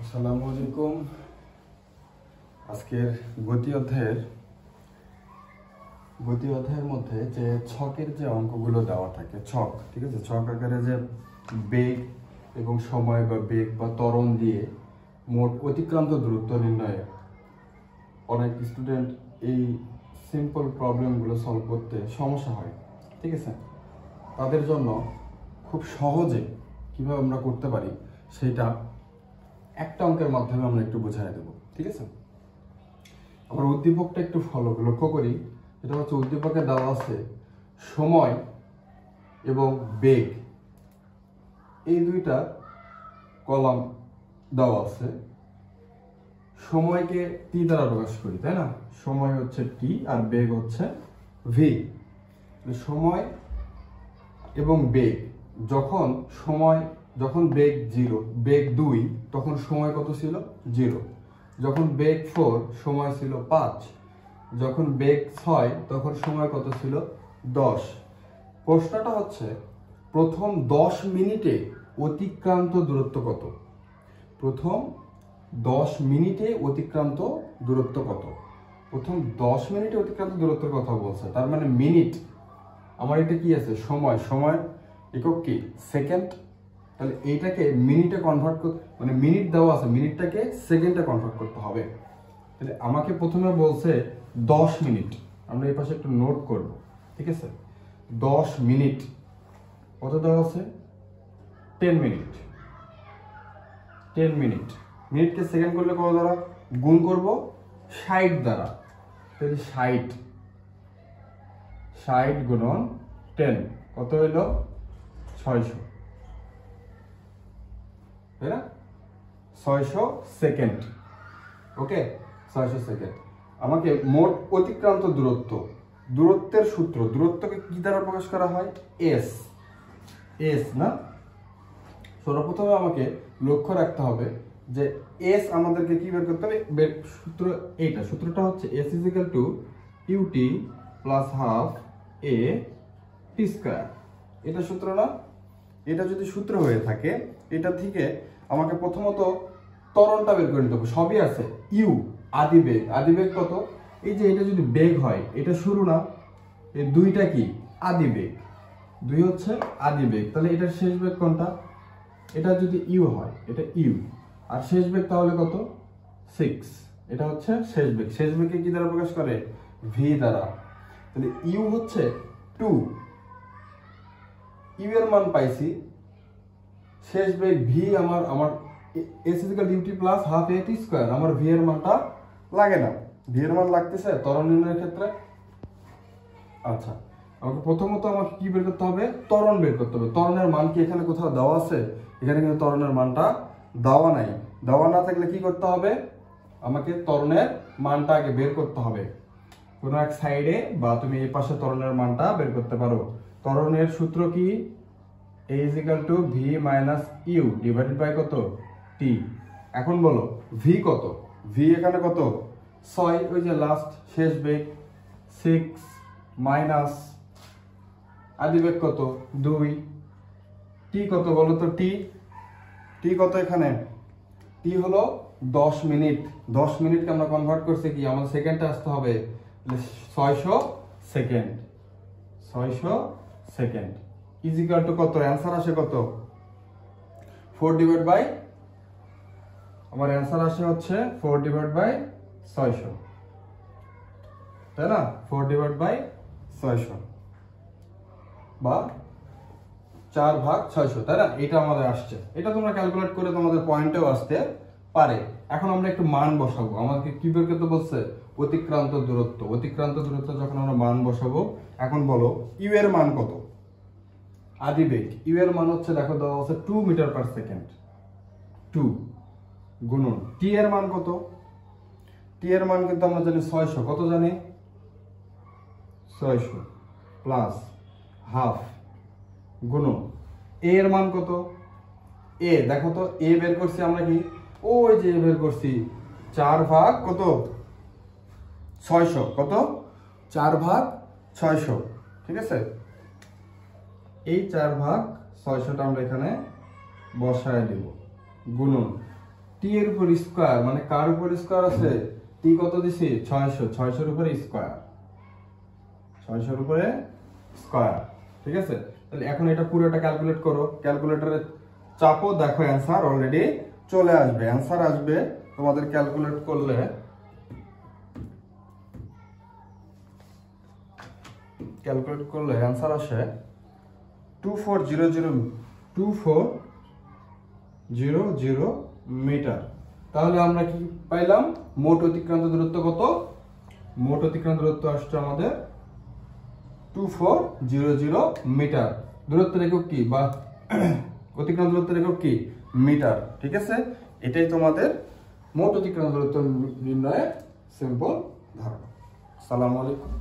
আসসালামু আলাইকুম। আজকের গতি অধ্যায়ের মধ্যে যে ছকের যে অঙ্কগুলো দেওয়া থাকে, ছক, ঠিক আছে, ছক আকারে যে বেগ এবং সময় বা বেগ বা ত্বরণ দিয়ে মোট অতিক্রান্ত দূরত্ব নির্ণয়ে অনেক স্টুডেন্ট এই সিম্পল প্রবলেমগুলো সলভ করতে সমস্যা হয়, ঠিক আছে। তাদের জন্য খুব সহজে কিভাবে আমরা করতে পারি সেটা একটা অঙ্কের মাধ্যমে আমরা একটু বোঝাই দেবো, ঠিক আছে। আমরা উদ্দীপকটা একটু লক্ষ্য করি। এটা হচ্ছে উদ্দীপকে দেওয়া আছে সময় এবং বেগ, এই দুইটা কলাম দেওয়া আছে। সময়কে টি দ্বারা প্রকাশ করি, তাই না? সময় হচ্ছে টি আর বেগ হচ্ছে ভি। সময় এবং বেগ, যখন বেগ 0, বেগ 2 তখন সময় কত ছিল? 0। যখন বেগ 4 সময় ছিল 5। যখন বেগ 6 তখন সময় কত ছিল? 10। প্রশ্নটা হচ্ছে প্রথম 10 মিনিটে অতিক্রান্ত দূরত্ব কত? প্রথম 10 মিনিটে অতিক্রান্ত দূরত্ব কত? প্রথম 10 মিনিটে অতিক্রান্ত দূরত্বের কথা বলছে, তার মানে মিনিট। আমার এটা কি আছে? সময় একক কি? সেকেন্ড। তাহলে এইটাকে মিনিটে কনভার্ট করতে, মানে মিনিট দেওয়া আছে, মিনিটটাকে সেকেন্ডে কনভার্ট করতে হবে। তাহলে আমাকে প্রথমে বলছে 10 মিনিট। আমরা এই পাশে একটু নোট করব, ঠিক আছে। 10 মিনিট কত দেওয়া আছে? 10 মিনিট। 10 মিনিট, মিনিটকে সেকেন্ড করলে কত দ্বারা গুণ করব? 60 দ্বারা। তাহলে 60 গুণন 10 কত হইল? 600, তাই না? 600 সেকেন্ড। ওকে, 600 সেকেন্ড। আমাকে মোট অতিক্রান্ত দূরত্বের সূত্র, দূরত্বকে কি দ্বারা প্রকাশ করা হয়? এস না? সর্বপ্রথমে আমাকে লক্ষ্য রাখতে হবে যে এস আমাদেরকে কি বের করতে হবে? সূত্র এইটা, সূত্রটা হচ্ছে S is equal to U T plus half A T square. এটা সূত্র না? এটা যদি সূত্র হয়ে থাকে, এটা থেকে আমাকে প্রথমত ত্বরণটা বের করে নিতে হবে। সবই আছে। ইউ আদিবেগ কত? এই যে এটা যদি বেগ হয়, এটা শুরু না? এই দুইটা কি? আদিবেগ। 2 হচ্ছে আদিবেগ। তাহলে এটার শেষ বেগ কোনটা? এটা যদি ইউ হয়, এটা ইউ, আর শেষ বেগ তাহলে কত? 6। এটা হচ্ছে শেষ বেগ। শেষ বেগকে কি দ্বারা প্রকাশ করে? ভি দ্বারা। তাহলে ইউ হচ্ছে 2, ইউ এর মান পাইছি, শেষ বেগ ভি আমার S equal U T plus half A T square. আমার ভি এর মানটা লাগে না, ভি এর মান লাগতেছে ত্বরণ নির্ণয়ের ক্ষেত্রে। আচ্ছা, আমাকে প্রথমত আমাকে কি বের করতে হবে? ত্বরণ বের করতে হবে। ত্বরণের মান কি এখানে কোথাও দেওয়া আছে? এখানে কিন্তু ত্বরণের মানটা দেওয়া নাই। দেওয়া না থাকলে কি করতে হবে? আমাকে ত্বরণের মানটা আগে বের করতে হবে। কোনো এক সাইডে বা তুমি এই পাশে ত্বরণের মানটা বের করতে পারো। ত্বরণের সূত্র কি? A is equal to V minus U divided by কত? T। এখন বলো V কত? V এখানে কত? 6, ওই যে লাস্ট শেষ বেগ 6 মাইনাস আদিবেগ কত? 2। T কত বলো তো? T কত এখানে? T হলো 10 মিনিট। 10 মিনিটকে আমরা কনভার্ট করছি কি? আমাদের সেকেন্ডে আসতে হবে। 600 second. 600 second is equal two কত? অ্যান্সার আসে কত? 4 ডিভাইড বাই, আমার অ্যান্সার আসে হচ্ছে 4 ডিভাইড বাই 600, তাই না? 4 ডিভাইড বাই 600 বা 4/600, তাই না? এটা আমাদের আসছে। এটা তোমরা ক্যালকুলেট করে তোমাদের পয়েন্টেও আসতে পারে। এখন আমরা একটু মান বসাবো। আমাকে কি বের করতে বলছে? অতিক্রান্ত দূরত্ব। অতিক্রান্ত দূরত্ব যখন আমরা মান বসাবো, এখন বলো ইউ এর মান কত? আদিবেগ ইউ এর মান হচ্ছে, দেখো দেওয়া আছে 2 মিটার পার সেকেন্ড। 2 গুণন টি এর মান কত? টি এর মান কিন্তু আমরা জানি 600। কত জানি? 600 প্লাস হাফ গুণন এ এর মান কত? এ দেখো তো, এ বের করছি আমরা কি? ওই যে বের করছি 4 কত? 600। কত? 4/600, ঠিক আছে। এই 4/600টা আমরা এখানে বসায় দেব। গুণন টি এর উপর স্কয়ার, মানে কার উপর স্কয়ার আছে, টি কত দিছি 600, 600 এর উপরে স্কয়ার, 600 এর উপরে স্কয়ার। ঠিক আছে, তাহলে এখন এটা পুরোটা ক্যালকুলেট করো, ক্যালকুলেটরে চাপো, দেখো অ্যানসার অলরেডি চলে আসবে। অ্যানসার আসবে তোমাদের ক্যালকুলেট করলে অ্যানসার আসে 2400 মিটার। তাহলে আমরা কি পাইলাম, মোট অতিক্রান্ত দূরত্ব কত, মোট অতিক্রান্ত দূরত্ব আসছে আমাদের 2400 মিটার। দূরত্বের একক কি, বা অতিক্রান্ত দূরত্বের একক কি, মিটার। ঠিক আছে, এটাই তোমাদের মোট অতিক্রান্ত দূরত্ব নির্ণয়ের সিম্পল ধারণা। আসসালামু আলাইকুম।